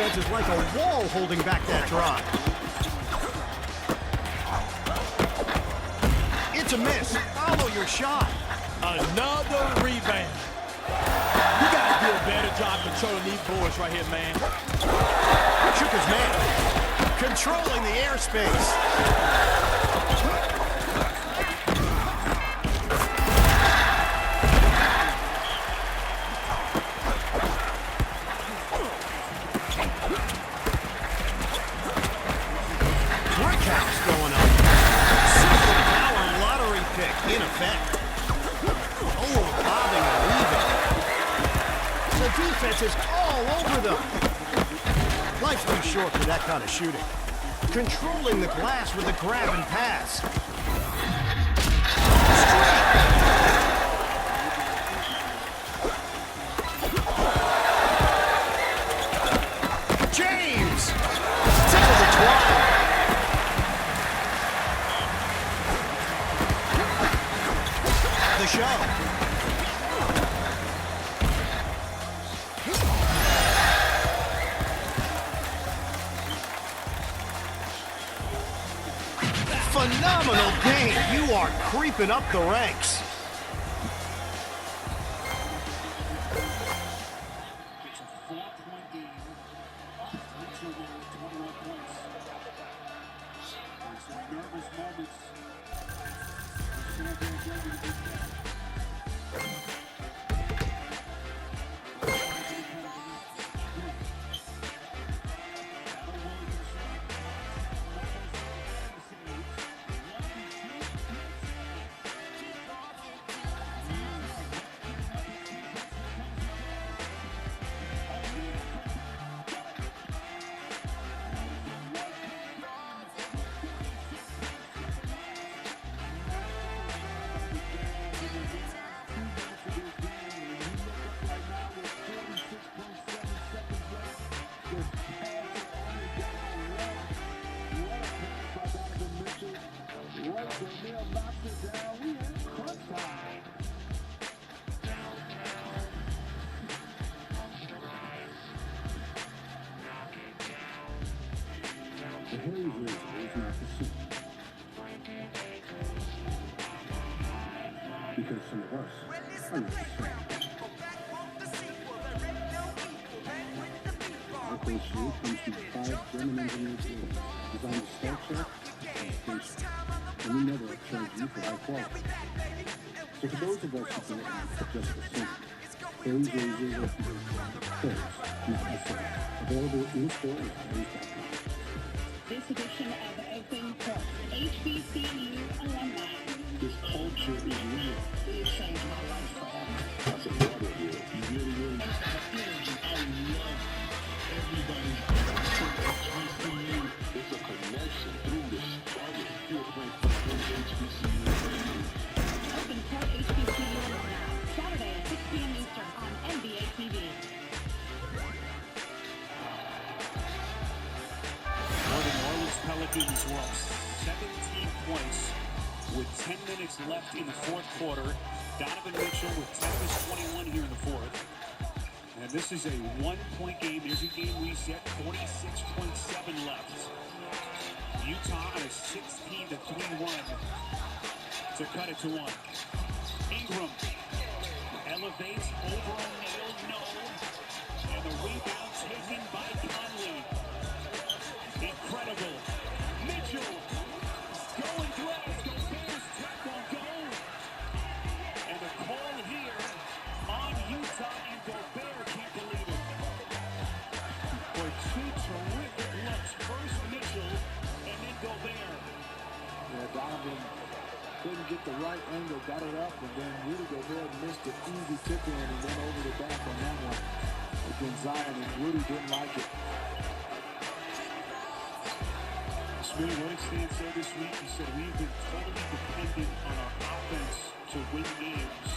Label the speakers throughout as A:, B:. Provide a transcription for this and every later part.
A: defense is like a wall holding back that drive. It's a miss. Follow your shot.
B: Another rebound. You gotta do a better job controlling these boards right here, man.
A: Shook his man. Controlling the airspace. Brickhouse going up. Super power lottery pick in effect. Oh, bobbing and weaving. The defense is all over them. Life's too short for that kind of shooting. Controlling the glass with a grab and pass. James! Tickle the twine. The show. Phenomenal game. You are creeping up the ranks.
C: It's a 4-point game. Mitchell with 21 points. There's some nervous moments.
D: Because some of us are not the same. Our coach comes from 5 German engineering schools, designed to structure and station. And we never charge you for high quality. So for those of us who don't want just the same, Harry's Razors are Harry's, not the same. Available in store and at Harry's.com.
E: This edition of Open Court, HBCU alumni.
D: This culture is real.
E: It changed my life forever.
D: That's a part of you. You really
E: Energy.
D: I love everybody from HBCU. It's a connection through the struggle. You're playing for HBCU.
E: Open Court HBCU alumni. Saturday at 6 p.m. Eastern on NBA TV.
C: The New Orleans Pelicans were up 17 points with 10 minutes left in the fourth quarter. Donovan Mitchell with 10 of his 21 here in the fourth. And this is a one-point game. There's a game reset, 46.7 left. Utah on a 16-3 run to cut it to 1. Ingram elevates over O'Neal, no. And the rebound taken by Conley. Incredible. Mitchell going drive. Gobert's tap won't go. And the call here on Utah and Gobert. Can't believe it. For 2 terrific looks. First Mitchell and then Gobert.
F: Yeah, Donovan couldn't get the right angle, got it up, and then Rudy Gobert missed an easy tip in and went over the back on that one against Zion, and Rudy didn't like it.
C: Smitty, what did Stan say this week? He said, we've been totally dependent on our offense to win games.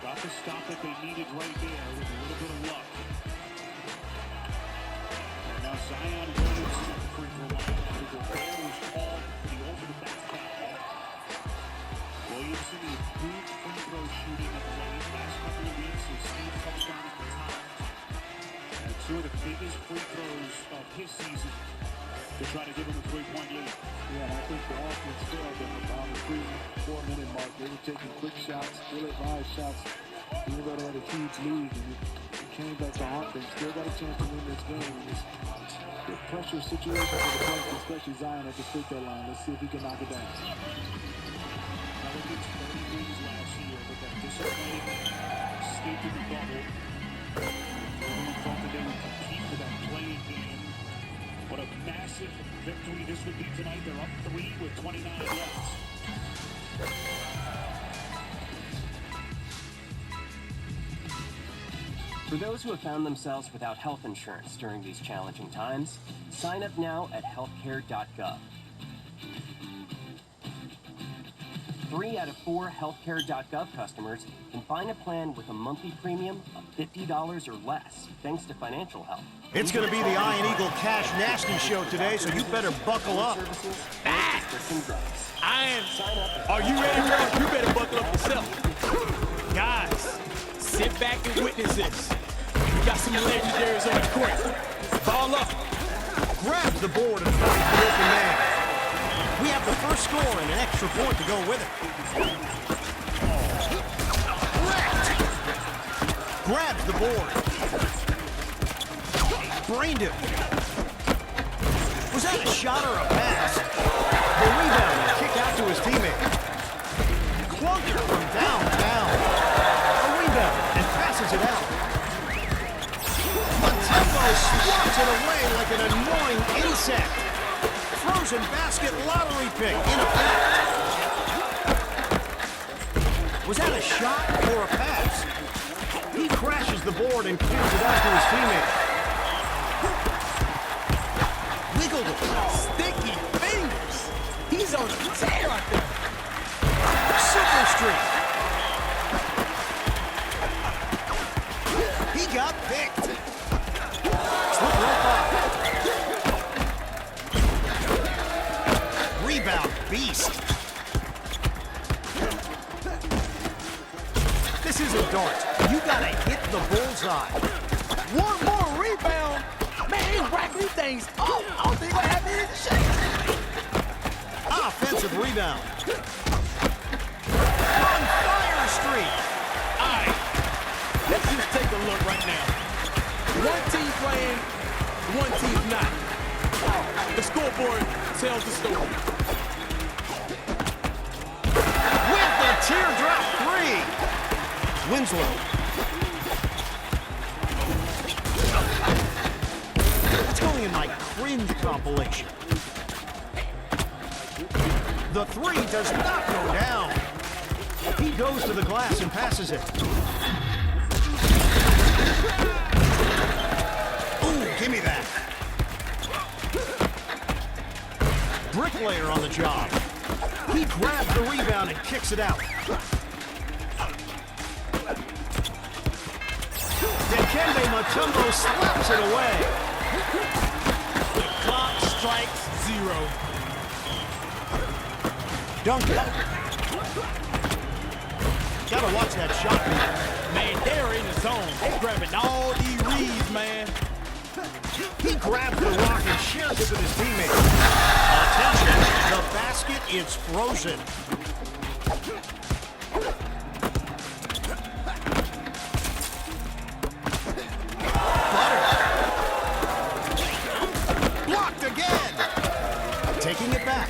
C: Got the stop that they needed right there with a little bit of luck. And now Zion Williamson at the free throw line. Gobert was called for the over-the-back foul. Williamson improved free throw shooting at the lane last couple of weeks as Steve touched on at the top. And two of the biggest free throws of his season to try to give him a 3-point lead.
F: Yeah, and I think the offense failed them around the 3-4 minute mark. They were taking quick shots, ill-advised shots, even though they had a huge lead. And it came back to haunt them. Still got a chance to win this game. And it's a pressure situation for the Bucks, especially Zion at the free throw line. Let's see if he can knock it down.
C: Pelicans 30 wins last year, but that disappointing escape in the bubble. We thought that they would compete for that play-in game. What a massive victory this would be tonight. They're up 3 with 29 left.
G: For those who have found themselves without health insurance during these challenging times, sign up now at healthcare.gov. 3 out of 4 healthcare.gov customers can find a plan with a monthly premium of $50 or less, thanks to financial help.
A: It's going to be the Iron Eagle Cash Nasty Show today, so you better buckle up.
B: Are you ready, bro? You better buckle up yourself. Guys, sit back and witness this. We got some legendaries on the court. Ball up.
A: Grabs the board and finds the open man. We have the first score and an extra point to go with it. Wrecked. Grabs the board. Brained him. Was that a shot or a pass? The rebound and kick out to his teammate. Clunker from downtown. A rebound and passes it out. Matembo swats it away like an annoying insect. Frozen basket lottery pick in effect. Was that a shot or a pass? He crashes the board and clears it out to his teammate. Wiggled it.
B: Sticky fingers. He's on a tear out there.
A: Super streak. He got picked. Slip right by. Rebound beast. This isn't darts. You gotta hit the bullseye.
B: One more rebound. Man, he racked these things up. I don't think what happened is a shake.
A: Offensive rebound. On fire streak.
B: All right, let's just take a look right now. One team playing, one team not. The scoreboard tells the story.
A: With the teardrop three. Winslow. That's going in my cringe compilation. The three does not go down. He goes to the glass and passes it. Ooh, give me that. Bricklayer on the job. He grabs the rebound and kicks it out. Dikembe Mutombo slaps it away.
B: The clock strikes 0.
A: Dunk it. Gotta watch that shot.
B: Man, they're in the zone. They're grabbing all these reads, man.
A: He grabs the rock and shares it with his teammates. Attention, the basket is frozen. Butter. Blocked again. Taking it back.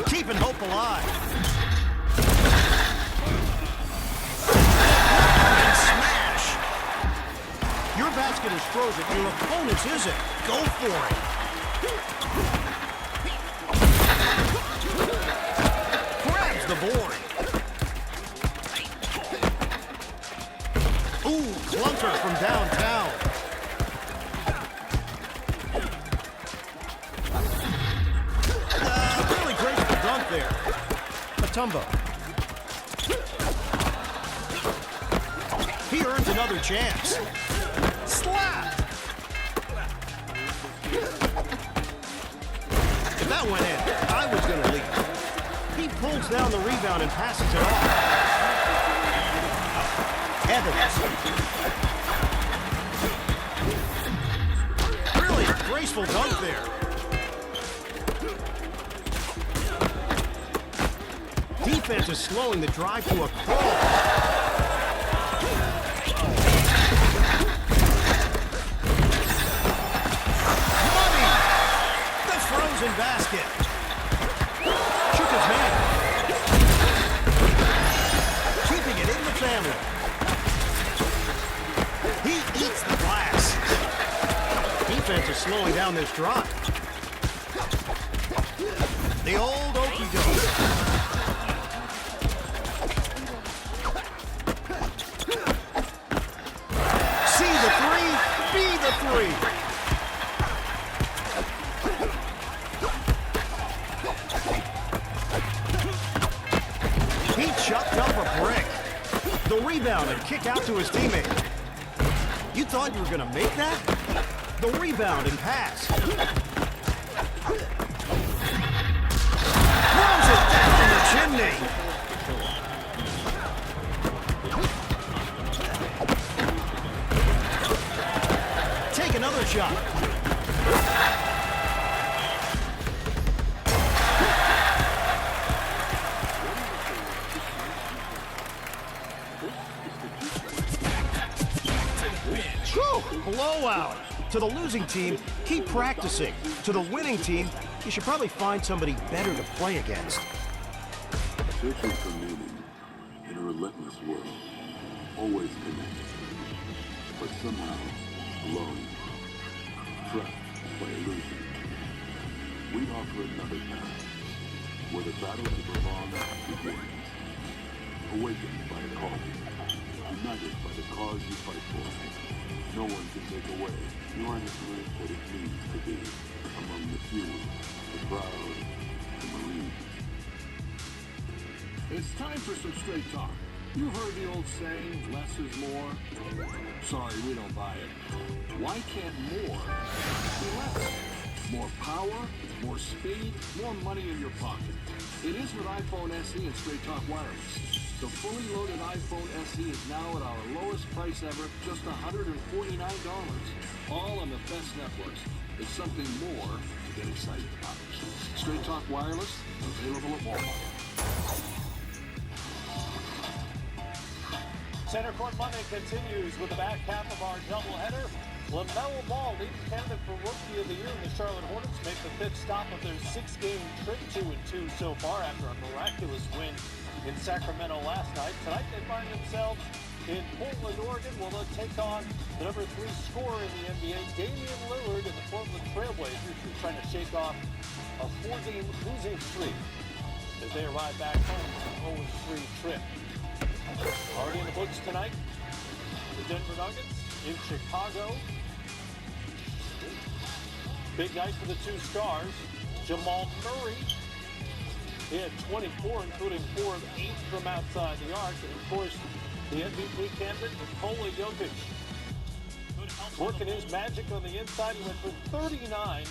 A: Keeping hope alive. And smash. Your basket is frozen. Your opponent's isn't. Go for it. Grabs the board. Ooh, clunker from downtown. Really graceful dunk there. Mutombo. He earns another chance. Slap! If that went in, I was going to leave. He pulls down the rebound and passes it off. Evans. Really graceful dunk there. Defense is slowing the drive to a crawl. Money! The frozen basket. Shook his hand. Keeping it in the family. He eats the glass. Defense is slowing down this drive. The old okey-doke. He chucked up a brick. The rebound and kick out to his teammate. You thought you were going to make that? The rebound and pass. Throws it down the chimney. Take another shot. Blowout. To the losing team, keep practicing. To the winning team, you should probably find somebody better to play against.
H: Searching for meaning in a relentless world, always connected, but somehow alone, trapped by illusion. We offer another path, where the battle to belong begins. Awakened by a calling, united by the cause you fight for. No one can take away your influence what it means to be among the few, the proud, the Marines.
D: It's time for some straight talk. You've heard the old saying, less is more. Sorry, we don't buy it. Why can't more be less? More power, more speed, more money in your pocket. It is with iPhone SE and Straight Talk Wireless. The fully loaded iPhone SE is now at our lowest price ever, just $149. All on the best networks. It's something more to get excited about. Straight Talk Wireless, available at Walmart.
I: Center Court Monday continues with the back half of our doubleheader. LaMelo Ball, leading candidate for Rookie of the Year, and the Charlotte Hornets make the fifth stop of their six-game trip, 2-2 so far after a miraculous win in Sacramento last night. Tonight they find themselves in Portland, Oregon, where they'll take on the number 3 scorer in the NBA, Damian Lillard, and the Portland Trailblazers, who are trying to shake off a 4-game losing streak as they arrive back home from an 0-3 trip. Already in the books tonight, the Denver Nuggets in Chicago. Big night for the two stars. Jamal Murray, he had 24, including 4 of 8 from outside the arc. And of course, the MVP candidate, Nikola Jokic, working his magic on the inside. He went for 39,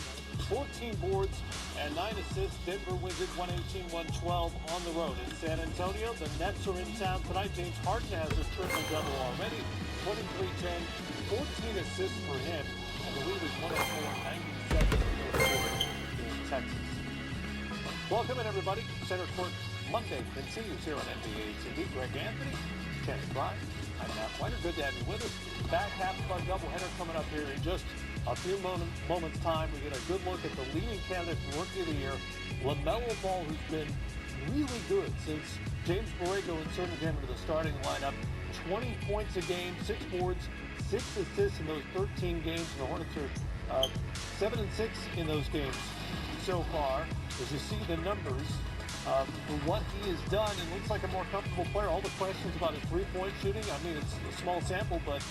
I: 14 boards, and 9 assists. Denver wins it 118-112 on the road. In San Antonio, the Nets are in town tonight. James Harden has a triple-double already. 23-10, 14 assists for him. And the lead is 104-97 in Texas. Welcome in, everybody. Center Court Monday continues here on NBA TV. Greg Anthony, Kenny Bryant, I'm Matt Whiter. Good to have you with us. Back half of our doubleheader coming up here in just a few moments' time. We get a good look at the leading candidate for Rookie of the Year, LaMelo Ball, who's been really good since James Borrego inserted him into the starting lineup. 20 points a game, 6 boards, 6 assists in those 13 games. And the Hornets are 7-6 in those games so far. As you see the numbers for what he has done, it looks like a more comfortable player. All the questions about his three-point shooting, I mean, it's a small sample, but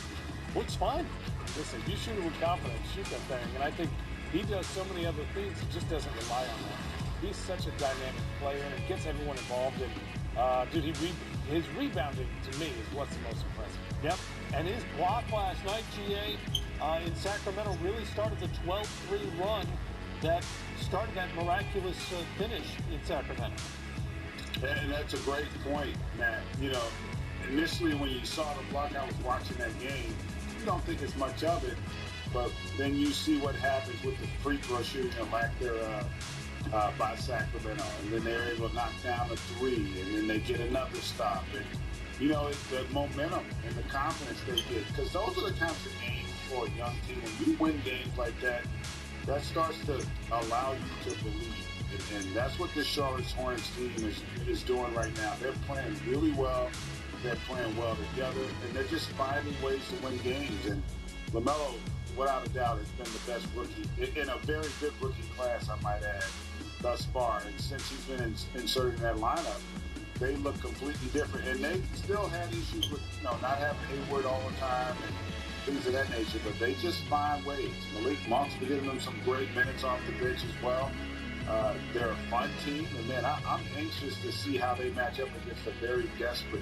I: looks fine. Listen, you shoot it with confidence, shoot that thing. And I think he does so many other things, he just doesn't rely on that. He's such a dynamic player and gets everyone involved. And dude, his rebounding, to me, is what's the most impressive. Yep, and his block last night, GA, in Sacramento really started the 12-3 run that started that miraculous finish in Sacramento.
H: And that's a great point, Matt. You know,
J: initially when you saw the block, I was watching that game. You don't think it's much of it, but then you see what happens with the free throw shooting and lack thereof by Sacramento, and then they're able to knock down a three, and then they get another stop, and it's the momentum and the confidence they get, because those are the kinds of games for a young team. When you win games like that, that starts to allow you to believe. And that's what the Charlotte Hornets team is doing right now. They're playing really well. They're playing well together, and they're just finding ways to win games. And LaMelo, without a doubt, has been the best rookie in a very good rookie class, I might add, thus far. And since he's been inserted in that lineup, they look completely different. And they still had issues with not having Hayward all the time and things of that nature, but they just find ways. Malik Monk's been giving them some great minutes off the bench as well. They're a fun team, and man, I'm anxious to see how they match up against a very desperate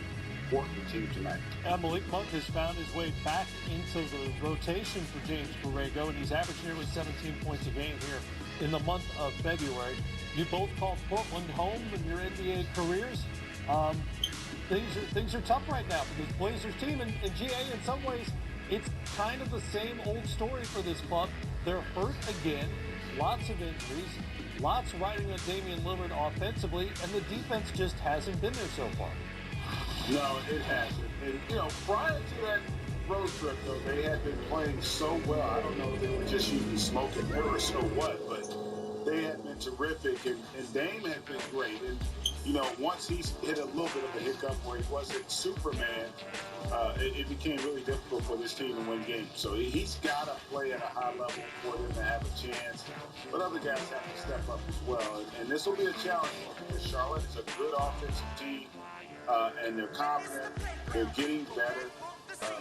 J: Portland team tonight.
I: Malik Monk has found his way back into the rotation for James Borrego, and he's averaging nearly 17 points a game here in the month of February. You both called Portland home in your NBA careers. Things are tough right now for this Blazers team, and GA, in some ways, it's kind of the same old story for this club. They're hurt again, lots of injuries, lots riding on Damian Lillard offensively, and the defense just hasn't been there so far.
J: No, it hasn't. And, prior to that road trip, though, they had been playing so well. I don't know if they were just using smoke and mirrors or what, but they had been terrific, and Dame had been great. And, once he hit a little bit of a hiccup where he wasn't Superman, it became really difficult for this team to win games. So he's got to play at a high level for them to have a chance. But other guys have to step up as well. And this will be a challenge for them, because Charlotte is a good offensive team, and they're confident. They're getting better.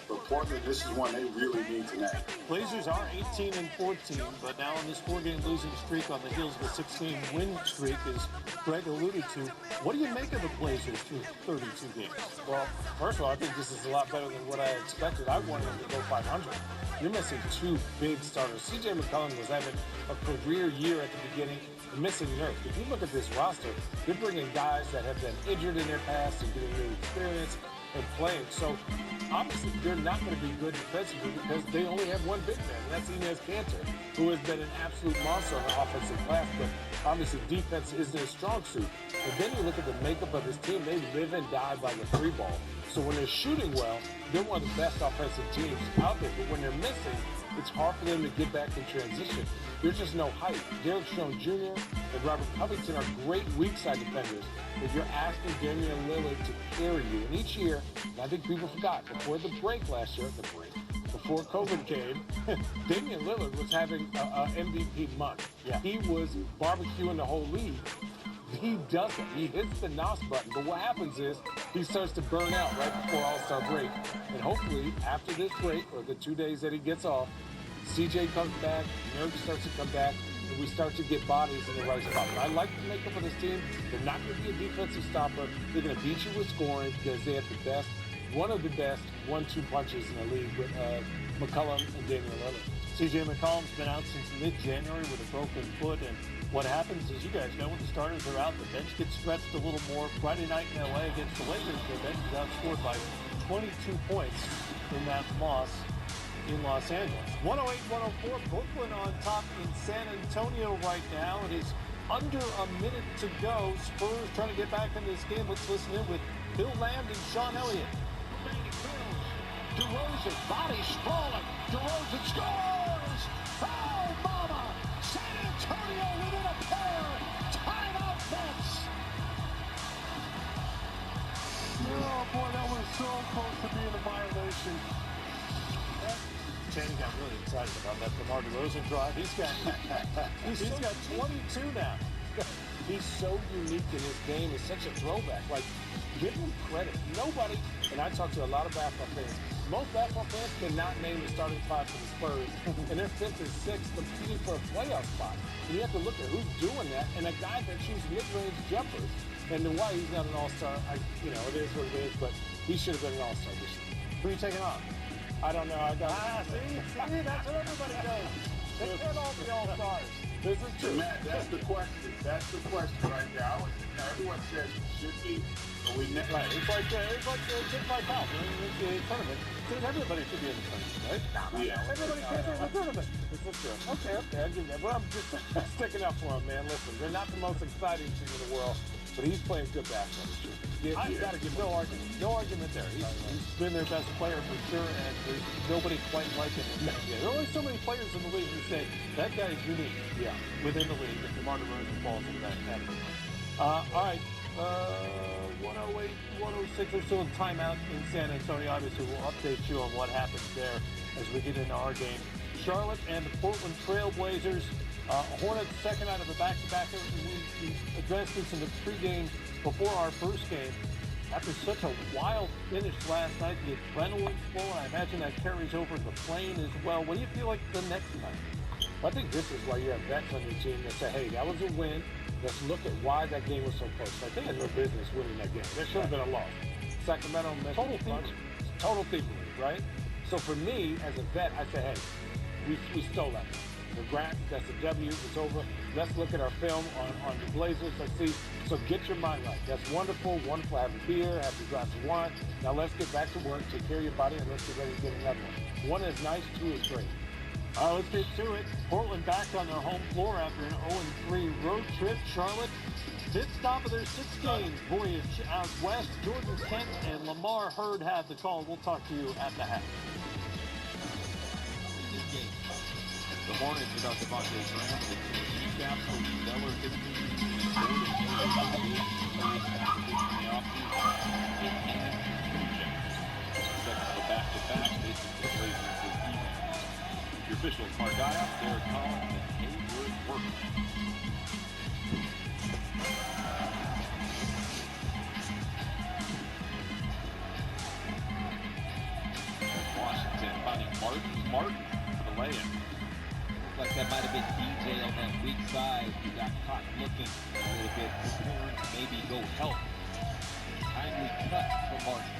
J: For Portland, this is one they really need tonight.
I: Blazers are 18-14, but now on this 4-game losing streak on the heels of a 16-win streak, as Greg alluded to. What do you make of the Blazers through 32 games?
F: Well, first of all, I think this is a lot better than what I expected. I wanted them to go 500. You're missing two big starters. C.J. McCollum was having a career year at the beginning, and missing nerve. If you look at this roster, they're bringing guys that have been injured in their past and getting new experience and playing. So obviously they're not going to be good defensively, because they only have one big man, and that's Enes Kanter, who has been an absolute monster on the offensive glass, but obviously defense isn't his strong suit. And then you look at the makeup of this team, they live and die by the three ball. So when they're shooting well, they're one of the best offensive teams out there, but when they're missing, it's hard for them to get back in transition. There's just no height. Derek Stone Jr. and Robert Covington are great weak side defenders, but you're asking Damian Lillard to carry you. And each year, and I think people forgot, before the break last year, before COVID came, Damian Lillard was having an MVP month. Yeah. He was barbecuing the whole league. He doesn't. He hits the NOS button, but what happens is he starts to burn out right before All-Star break. And hopefully, after this break, or the 2 days that he gets off, CJ comes back, Nurk starts to come back, and we start to get bodies in the right spot. But I like the makeup of this team. They're not going to be a defensive stopper. They're going to beat you with scoring, because they have the best, one of the best 1-2 punches in the league with McCollum and Damian Lillard.
I: C.J. McCollum's been out since mid-January with a broken foot, and what happens is, you guys know, when the starters are out, the bench gets stretched a little more. Friday night in L.A. against the Lakers, the bench is outscored by 22 points in that loss in Los Angeles. 108-104, Brooklyn on top in San Antonio right now. It is under a minute to go. Spurs trying to get back in this game. Let's listen in with Bill Lamb and Sean Elliott.
K: DeRozan, body sprawling. DeRozan scores! Oh, mama! San Antonio within a pair. Timeout Nets.
F: Oh, boy, that was so close to being a violation.
I: Channing got really excited about that DeMar DeRozan drive. He's got 22 now.
F: He's so unique in his game. It's such a throwback. Like, give him credit. Nobody, and I talk to a lot of basketball fans, most basketball fans cannot name the starting five for the Spurs, and they're 5th and 6th competing for a playoff spot. And you have to look at who's doing that, and a guy that shoots mid-range jumpers. And then why he's not an all-star, it is what it is, but he should have been an all-star this year.
I: Who are you taking on?
F: I don't know.
I: See, that's what everybody does. They can't all be all-stars. This is true.
J: Matt, that's the question. That's the question right there. Everyone says we should be, but we never.
I: Right. It's like just like health. The tournament. Everybody should be in the tournament, right?
J: Yeah.
I: Everybody should be in the tournament. This is true. Okay, I give that. But I'm just sticking up for him, man. Listen, they're not the most exciting team in the world, but he's playing good basketball this year. I've got to give no argument there. He's been their best player for sure, and there's nobody quite like him in the NBA. There are only so many players in the league who say that guy is unique. Yeah, within the league, if DeMar DeRozan falls into that category. All right, 108, 106 or so in timeout in San Antonio. Obviously, we'll update you on what happens there as we get into our game. Charlotte and the Portland Trail Blazers. Hornets second out of a back-to-back. We addressed this in the pregame before our first game. After such a wild finish last night, the adrenaline's flowing. I imagine that carries over the plane as well. What do you feel like the next night? Well, I think this is why you have vets on your team that say, hey, that was a win. Let's look at why that game was so close. I think had no business winning that game. There should have been a loss. Sacramento missed total thievery, right? So for me, as a vet, I say, hey, we stole that. That's a W. It's over. Let's look at our film on the Blazers. Let's see. So get your mind right. That's wonderful. Wonderful. Have a beer. Have your glass of wine. Now let's get back to work. Take care of your body, and let's get ready to get another one. 1 is nice. 2 is great. Let's get to it. Portland back on their home floor after an 0-3 road trip. Charlotte, 5th stop of their 6 games voyage out west. Jordan Kent and Lamar Hurd had the call. We'll talk to you at the half.
L: The Hornets without Devontae Graham, the recap, Coach Zeller gets second of the back-to-back, facing the Blazers this evening. Your officials, Mark Diop, Derek Collins, and Haywood Work. Washington finding Martin for the lay-in. Like that might have been DJ on that weak side who got caught looking a little bit, preparing to maybe go help. Timely cut for Martin.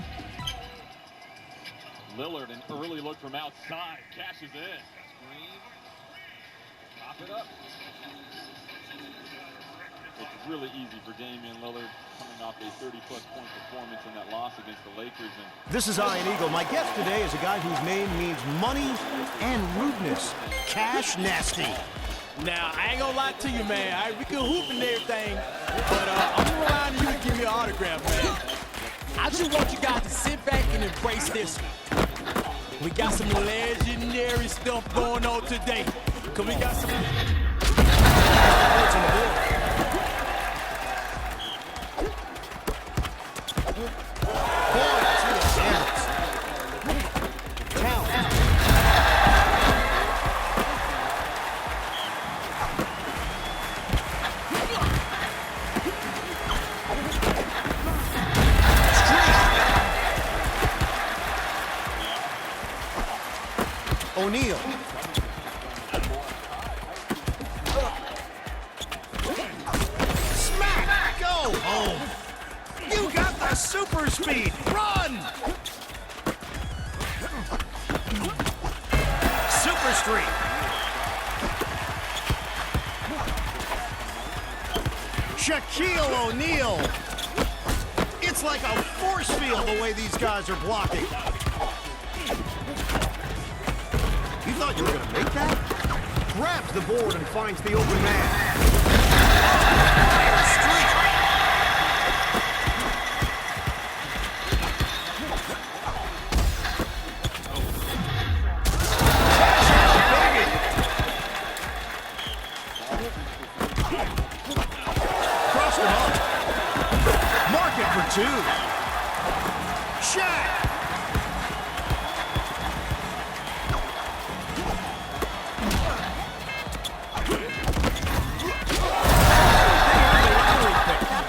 L: Lillard, an early look from outside, cashes in. Green, chop it up. It's really easy for Damian Lillard coming off a 30-plus point performance in that loss against the Lakers. And
A: This is Ian Eagle. My guest today is a guy whose name means money and rudeness. Cash Nasty.
B: Now, I ain't gonna lie to you, man. All right, we can hoop and everything, but I'm gonna rely on you to give me an autograph, man. I just want you guys to sit back and embrace this one. We got some legendary stuff going on today. Cause we got some...
A: O'Neal. Smack! Go home. You got the super speed. Run! Super streak. Shaquille O'Neal. It's like a force field the way these guys are blocking. You thought you were going to make that? Grabs the board and finds the open man. Fire streak. Crossed him up. Mark it for 2. Shaq.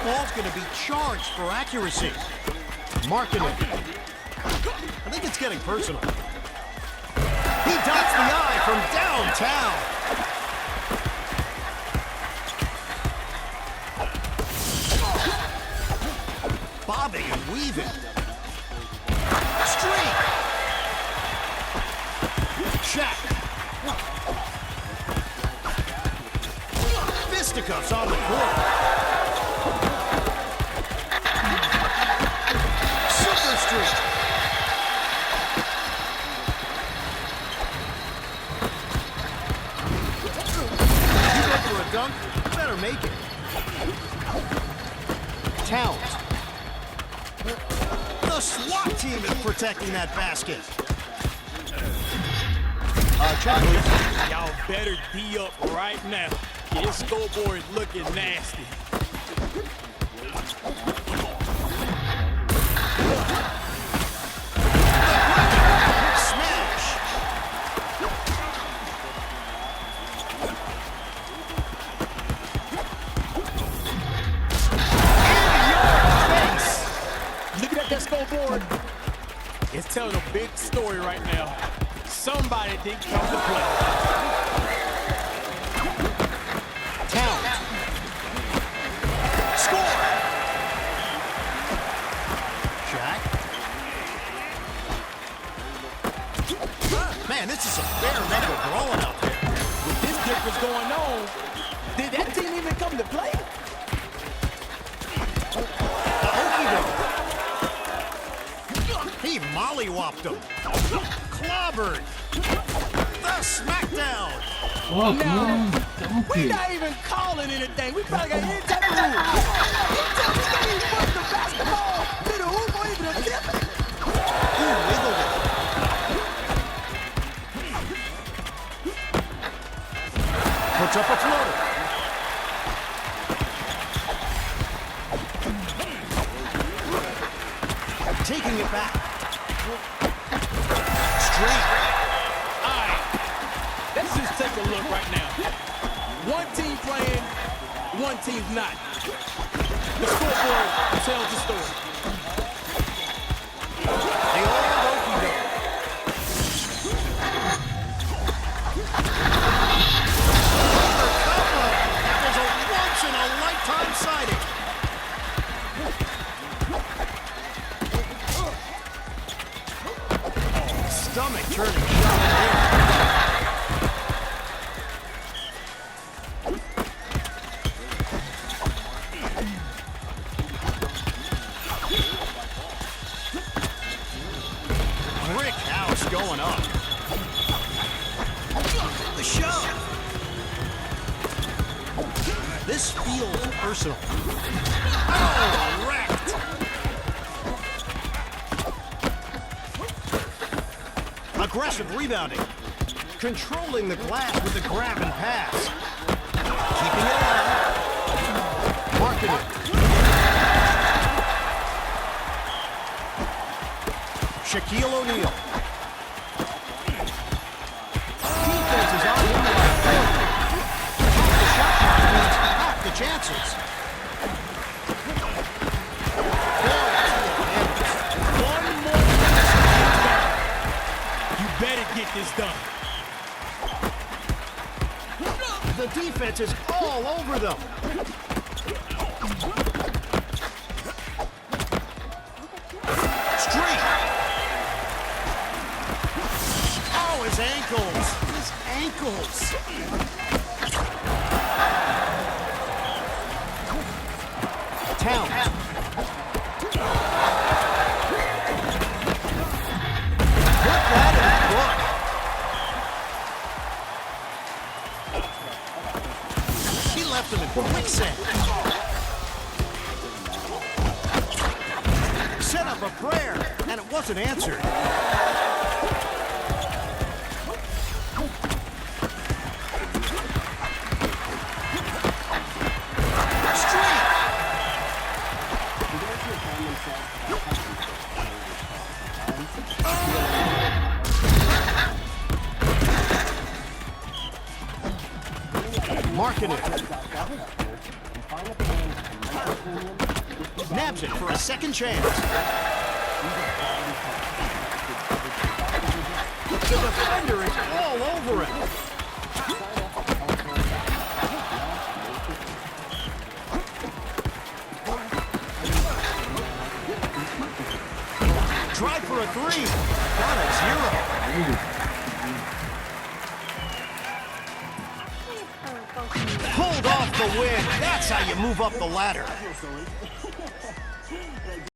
A: Ball's going to be charged for accuracy. Marking it. I think it's getting personal. He dots the I from downtown. Bobbing and weaving. Streak. Shaq. fisticuffs on the court. Super streak. You go for a dunk, better make it. Towns. The SWAT team is protecting that basket. Check, please.
B: Y'all better D up right now. This scoreboard is looking nasty.
A: Smash.
B: Looking at that scoreboard, it's telling a big story right now. Somebody didn't come to play.
A: Towns. Score. Shaq. Man, this is some bare metal brawling out there.
B: With this difference going on, did that team even come to play?
A: The Okie He mollywopped him. Clobbered. The smackdown.
M: Oh,
B: No,
M: come
B: we're
M: on.
B: not even calling anything. We probably got any type of rule. You tell me that he's putting the basketball to the hoop or even a tip.
A: Ooh, wiggled it. Puts up a floater. Taking it back. Straight.
B: All right, let's just take a look right now. One team playing, one team's not. The scoreboard tells the story.
A: The old Okie That was a once-in-a-lifetime sighting. Stomach turning shot there. Brick house going up. The shove. This feels personal. Oh, wrecked. Aggressive rebounding. Controlling the glass with a grab and pass. Keeping it alive. Marketing. Shaquille O'Neal. Defense is on him like the shot clock means half the chances.
B: One more minute. You better get this done.
A: The defense is all over them. Streak. Oh, his ankles. His ankles. Towns. Put that in the book. He left him in quicksand. Set up a prayer, and it wasn't answered. Streak. Marking it. Nabs it for a second chance. The defender is all over it. Tried for a three. Got a zero. Pulled off the win. That's how you move up the ladder.